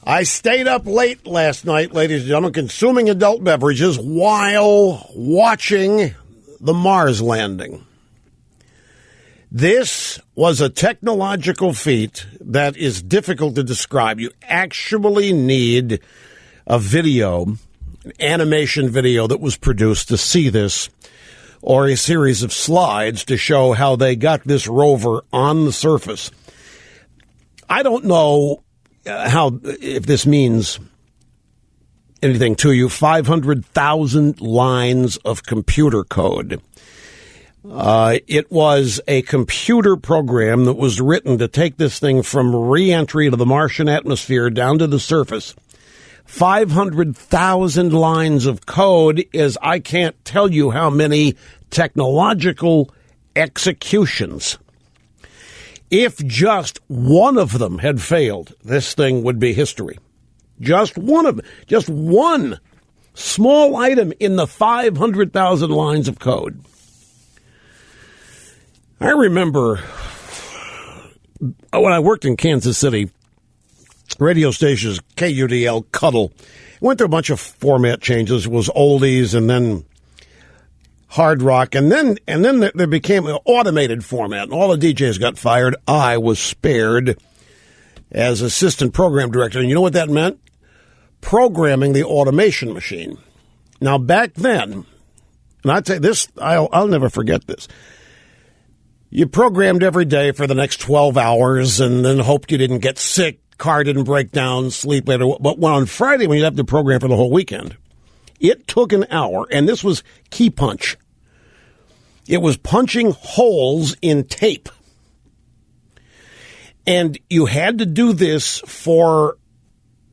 I stayed up late last night, ladies and gentlemen, consuming adult beverages while watching the Mars landing. This was a technological feat that is difficult to describe. You actually need a video, an animation video that was produced to see this, or a series of slides to show how they got this rover on the surface. I don't know if this means anything to you. 500,000 lines of computer code. It was a computer program that was written to take this thing from re-entry to the Martian atmosphere down to the surface. 500,000 lines of code is, I can't tell you how many technological executions. If just one of them had failed, this thing would be history. Just one of them. Just one small item in the 500,000 lines of code. I remember when I worked in Kansas City, radio stations, KUDL, Cuddle, went through a bunch of format changes. It was oldies and then hard rock, and then there became an automated format, and all the DJs got fired. I was spared as assistant program director, and you know what that meant? Programming the automation machine. Now, back then, and I'd say this, I'll never forget this. You programmed every day for the next 12 hours and then hoped you didn't get sick, car didn't break down, sleep later. But on Friday, when you have to program for the whole weekend, it took an hour, and this was key punch. It was punching holes in tape. And you had to do this for,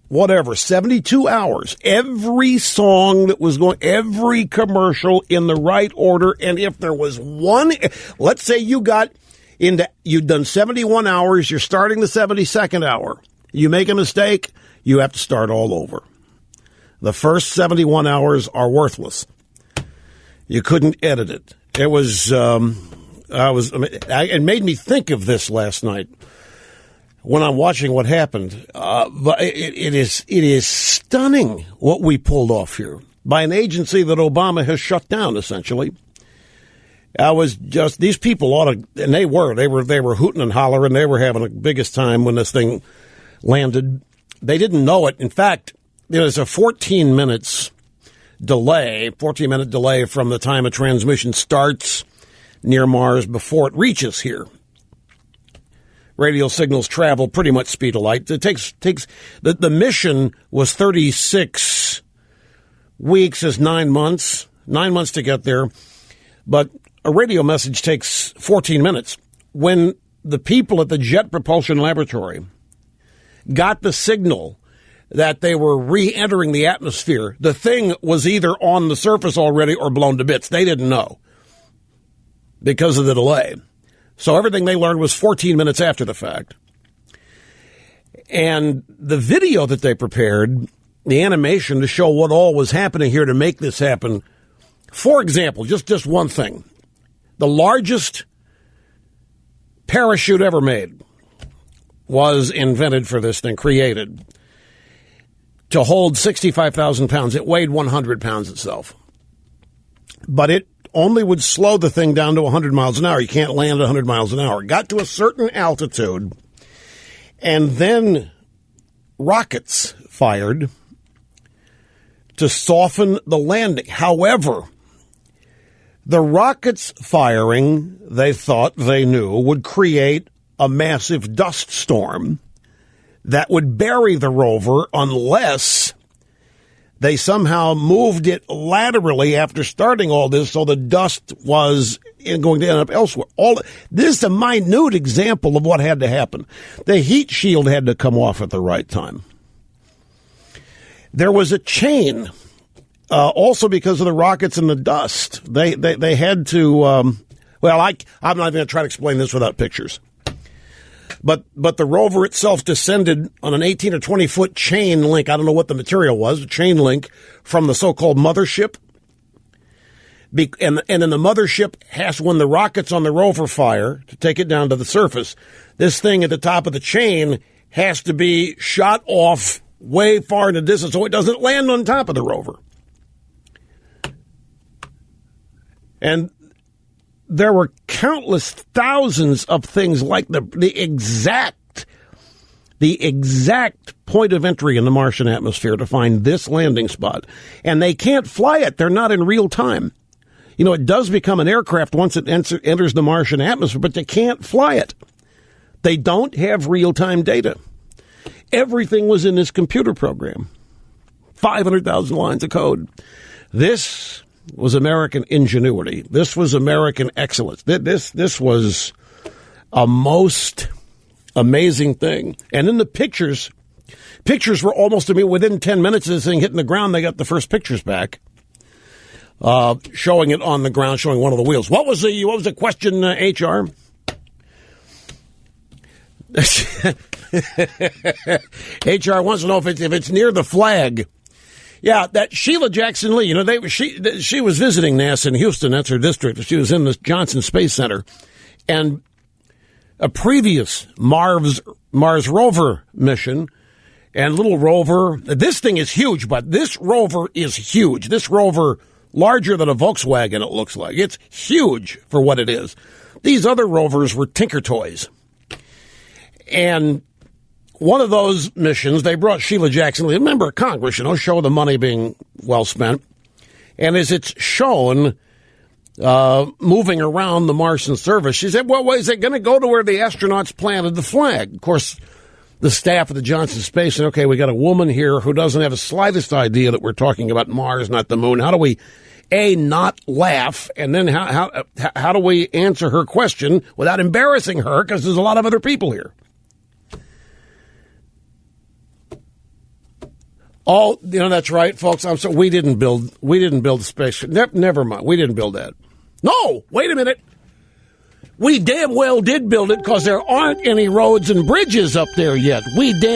72 hours. Every song that was going, every commercial in the right order. And if there was one, let's say you'd done 71 hours, you're starting the 72nd hour. You make a mistake, you have to start all over. The first 71 hours are worthless. You couldn't edit it. It was, it made me think of this last night when I'm watching what happened. But it is stunning what we pulled off here by an agency that Obama has shut down, essentially. I was just, these people ought to, and they were hooting and hollering. They were having the biggest time when this thing landed. They didn't know it. In fact, there was a 14-minute delay from the time a transmission starts near Mars before it reaches here. Radio signals travel pretty much speed of light. It takes the mission was 36 weeks is 9 months to get there, but a radio message takes 14 minutes. When the people at the Jet Propulsion Laboratory got the signal that they were re-entering the atmosphere, the thing was either on the surface already or blown to bits. They didn't know because of the delay. So everything they learned was 14 minutes after the fact. And the video that they prepared, the animation to show what all was happening here to make this happen. For example, just one thing. The largest parachute ever made was invented for this thing, created to hold 65,000 pounds. It weighed 100 pounds itself. But it only would slow the thing down to 100 miles an hour. You can't land at 100 miles an hour. It got to a certain altitude, and then rockets fired to soften the landing. However, the rockets firing, they thought they knew, would create a massive dust storm that would bury the rover unless they somehow moved it laterally after starting all this, so the dust was going to end up elsewhere. This is a minute example of what had to happen. The heat shield had to come off at the right time. There was a chain, also because of the rockets and the dust. They had to. I'm not even going to try to explain this without pictures. But the rover itself descended on an 18 or 20 foot chain link. I don't know what the material was, a chain link from the so-called mothership. And then the mothership has, when the rockets on the rover fire to take it down to the surface, this thing at the top of the chain has to be shot off way far in the distance so it doesn't land on top of the rover. And there were countless thousands of things like the exact point of entry in the Martian atmosphere to find this landing spot. And they can't fly it. They're not in real time. You know, it does become an aircraft once it enters the Martian atmosphere, but they can't fly it. They don't have real-time data. Everything was in this computer program. 500,000 lines of code. This was American ingenuity. This was American excellence. This was a most amazing thing. And in the pictures were almost, within 10 minutes of this thing hitting the ground, they got the first pictures back, showing it on the ground, showing one of the wheels. What was the question, HR? HR wants to know if it's near the flag. Yeah, that Sheila Jackson Lee, she was visiting NASA in Houston. That's her district. She was in the Johnson Space Center. And a previous Mars rover mission and little rover, this thing is huge, but this rover is huge. This rover, larger than a Volkswagen, it looks like. It's huge for what it is. These other rovers were Tinker Toys. And one of those missions, they brought Sheila Jackson Lee, a member of Congress, show the money being well spent. And as it's shown moving around the Martian surface, she said, well, is it going to go to where the astronauts planted the flag? Of course, the staff of the Johnson Space said, okay, we got a woman here who doesn't have the slightest idea that we're talking about Mars, not the moon. How do we, not laugh, and then how do we answer her question without embarrassing her, because there's a lot of other people here? Oh, that's right, folks. I'm sorry. We didn't build the spaceship. Never mind. We didn't build that. No, wait a minute. We damn well did build it because there aren't any roads and bridges up there yet. We damn